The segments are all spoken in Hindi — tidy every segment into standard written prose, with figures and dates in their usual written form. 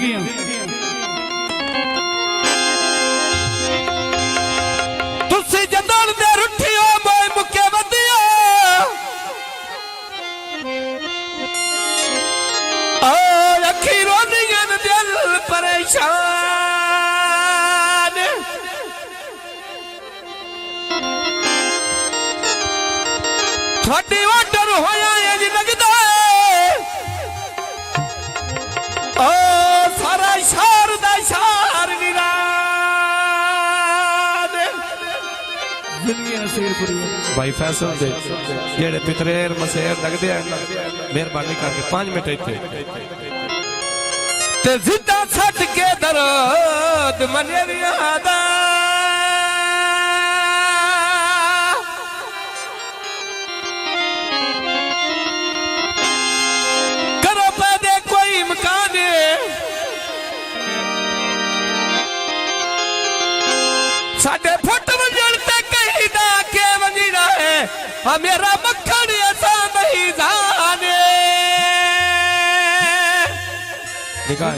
जिंदगियां तुसी जदन दे रुठियो मोए मुके वदियो ओ अखी रोनियां दिल परेशान थोड़ी ऑर्डर होया इंज लगदा ओ सारा शहर दा शहर वीरान दुनिया शेरपुरी भाई फैसल दे जेड़े पितरेर मसेर लगदे हैं मेहरबानी करके 5 मिनट इत्थे ते जिद्दा छट के दर्द मने यादा साडे फुट वजन ते कहीं दा के वजीना है मेरा मक्खन ऐसा नहीं जाने निकाह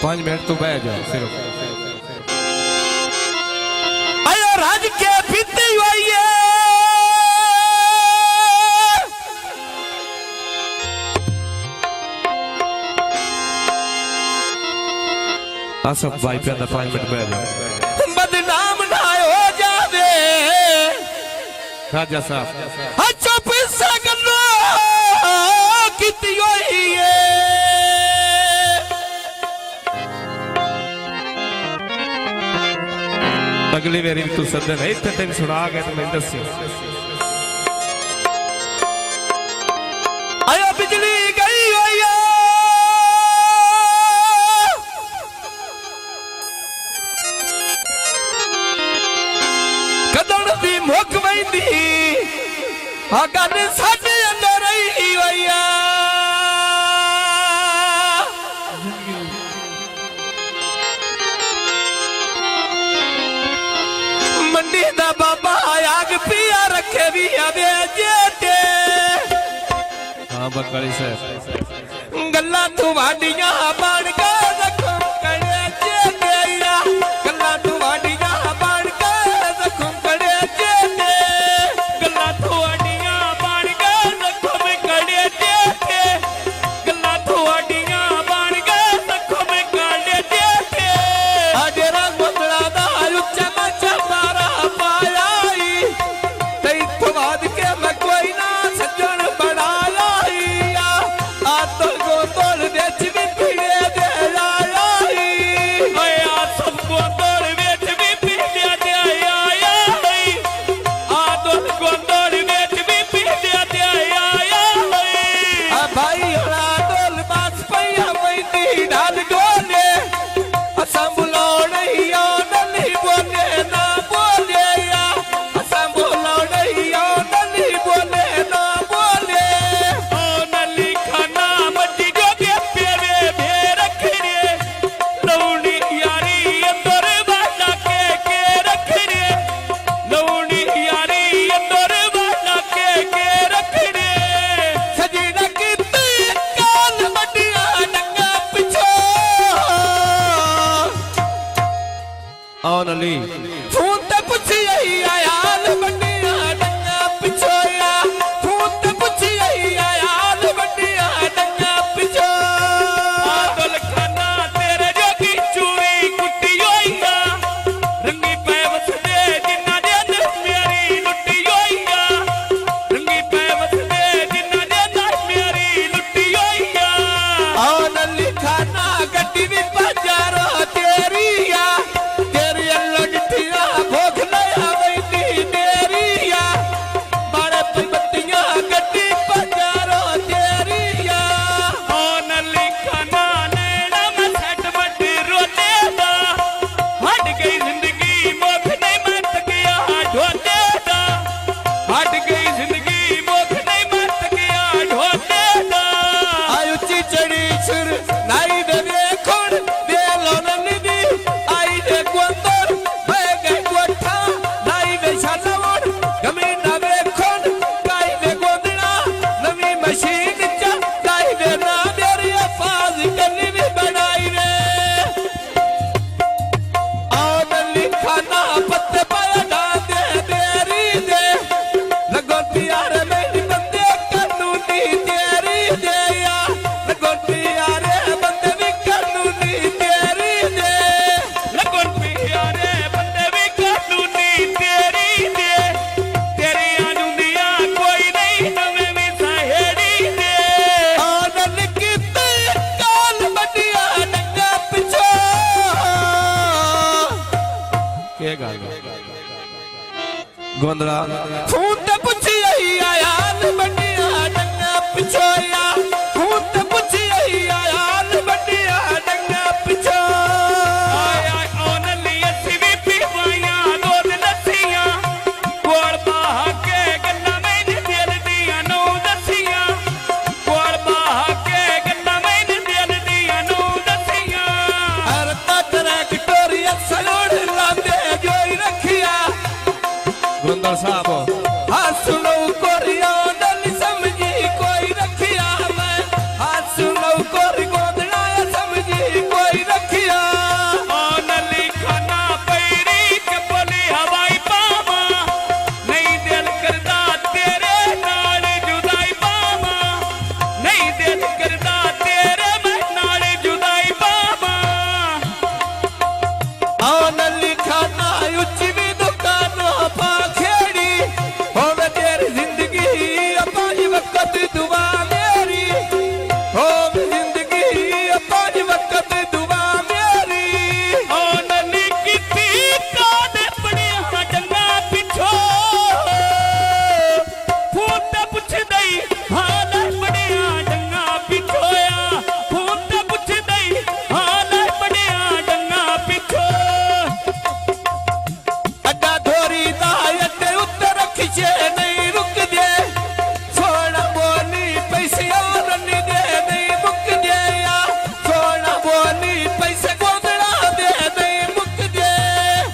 5 मिनट तो बैठ जाओ सिर्फ आयो राज के पीती हुई है आसफ भाई पे 5 मिनट बैठ जाओ बदनाम ना हो जावे राजा साहब चुप से गल्लो कीती होई है अगली बारी तू सदन है इत्थे तेन सुना के तो मैं दसी आयो बिजली गई होई है मुक वही गल साडे अंदर रही हुई मंडी दा बाबा आग पिया रखे भी आवे जेटे हाँ बकली साहब गल्ला तुहाडियां बन के रखो कड़े जेटे गल्ला तुहाडियां बन के रखो कड़े फोन ते पुछी आयाल बंडिया डंगा पिछोया फोन ते पुछी आयाल बंडिया डंगा पिछो आदल खाना तेरे जोगी चूड़ी कुट्टी होईया रंगी पैवस दे जिन्ना दिन मेरी लुट्टी होईया रंगी पैवस दे जिन्ना दिन मेरी लुट्टी होईया आदल खाना गड्डी भी बाजारो तेरी भूख नहीं ये गल गोंदड़ा खून ते पुछी आई आया बंडिया डंगा पिछोया खून ते पुछी आई आया बंडिया डंगा पिछो आया ओन लिए सिवी पीवाया दूध लस्सियां कोड़ बाह के गन्ना मैंने दिल दिया नौ दसियां कोड़ बाह के गन्ना मैंने दिल दिया नौ दसियां हर तकरा कटोरिया सलोड़ लांदे जोई रखिया गोंदड़ साहब हाथ सुनो कोरिया डली समझी कोई रखिया मैं हाथ सुनो कोरी गोदड़ा समझी कोई रखिया ओन लिखना पैरी चपली हवाई पावा नहीं दिल करदा तेरे नाल जुदाई पावा नहीं दिल करदा तेरे मैं नाल जुदाई पावा आन लिखा ना उच्ची भी दुकानों पा खेड़ी होवे तेरी जिंदगी अपाई वक्त दुआ मेरी होवे जिंदगी अपाई वक्त दुआ मेरी ओन लिखती कादे पड़िया डंगा पिछो फूट पुछ दई हाल पड़िया डंगा पिछोया फूट पुछ दई हाल पड़िया डंगा पिछो अड्डा धोरी दायते उत्तर खिचे नहीं रुक दे सोना बोली पैसे और नहीं दे नहीं मुक दे या सोना बोली पैसे गोदड़ा दे नहीं मुक दे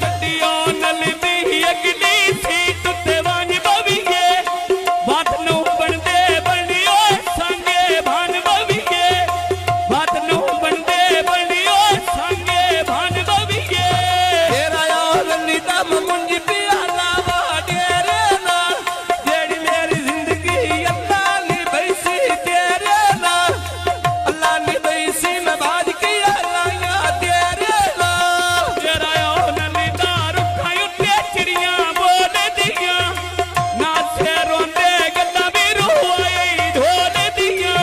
गड्डियों नल दी अगली सी तुते वांज बविए बात नू बनदे बनियो संगे भान बविए बात नू बनदे बनियो संगे भान बविए तेरा यार नीता मुंजी पिया लावा डेरे ना जेड़ी मेरी जिंदगी अल्लाह नी बैसी तेरे ना अल्लाह नी बैसी मैं बाज किया लाया तेरे ना तेरा ओ नली दारू खायो ते चिड़ियां बोल दिया ना से रोंदे गल्ला भी रुआई ढोल दिया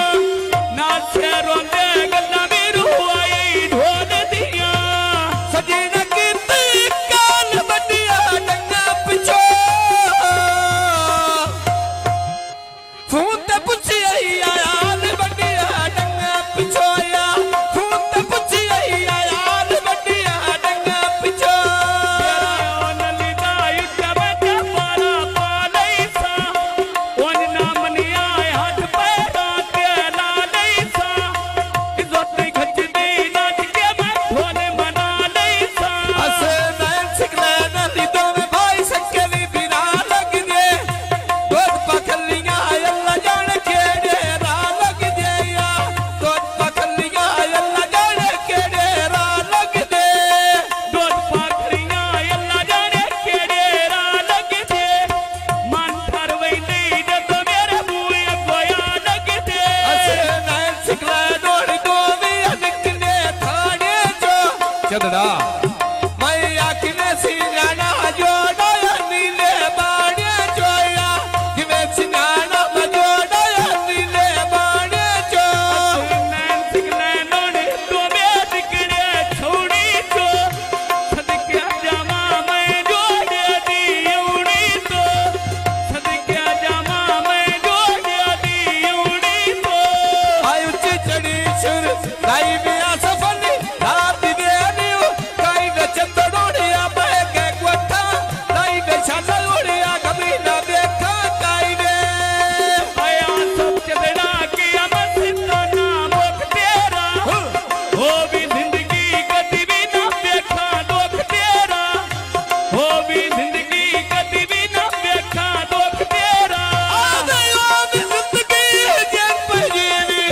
ना से रोंदे गल्ला भी रुआई ढोल दिया सजीन कीती कान बडिया डंगा पिछो फून ते पुछी आई आया बडिया डंगा पिछोया फून ते पुछी आई आया बडिया डंगा पिछो तेरा नली दा युद्ध बजा पारा पालई सा ओन नाम नी आए हाथ पैरा तेला लई सा इज्जत खच दी नाच के मैं ढोल मना लई सा असे नैन सिकले नली दो में भाई सके भी बिना लग दे दूध पखलियां अल्लाह जाने केड़े रा लग दे या दूध पखलियां अल्लाह जाने केड़े रा लग दे दूध पाखरियां अल्लाह जाने केड़े रा लग दे मन ठर वैंदी जदों मेरे बूए गोया लग दे असे नैन सिकले नोड़ी दो भी निकले थाने जो चदड़ा मैं आखने सी जाना जोड़ा नीले बाड़े जोया कि मैं सिनाना मजोड़ा नीले बाड़े जो नैन सिकले नोड़ी तो में दिकड़े छोड़ी तो सदके जामा मैं जोड़े दी उड़ी तो सदके जामा मैं जोड़े दी उड़ी तो आयुच चढ़ी सुर लाई बिया सफली रात दे नियो काई न चंदड़ोड़िया बह के गोठा लाई न छालड़िया कभी न देखा काई ने आया सब चलना किया मस्ता नाम तेरा हो भी जिंदगी कभी भी ना देखा दुख तेरा हो भी जिंदगी कभी भी ना देखा दुख तेरा आदयो भी जिंदगी जेल पजीवी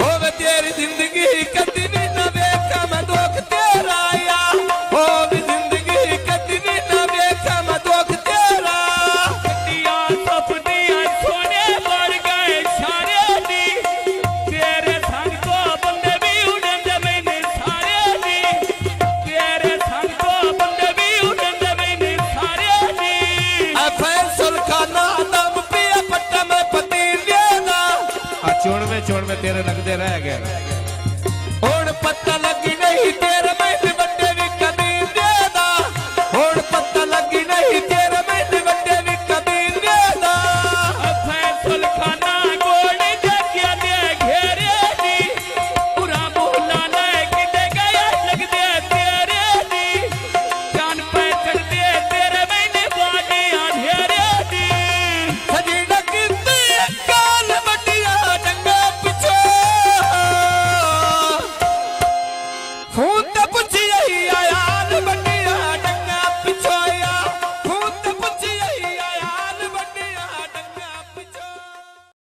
होवे तेरी जिंदगी कभी भी न देखा मैं दुख तेरा या हो भी जिंदगी कभी भी न देखा मैं दुख तेरा दिया सपनियां सोने बन गए सारे दी तेरे संग तो बंदे भी उड़न मैंने सारे दी तेरे संग तो बंदे भी उड़न मैंने सारे दी फैसल खाना दम पिया पट्टा में पति लेना चोड़ में तेरे लगते रह गए।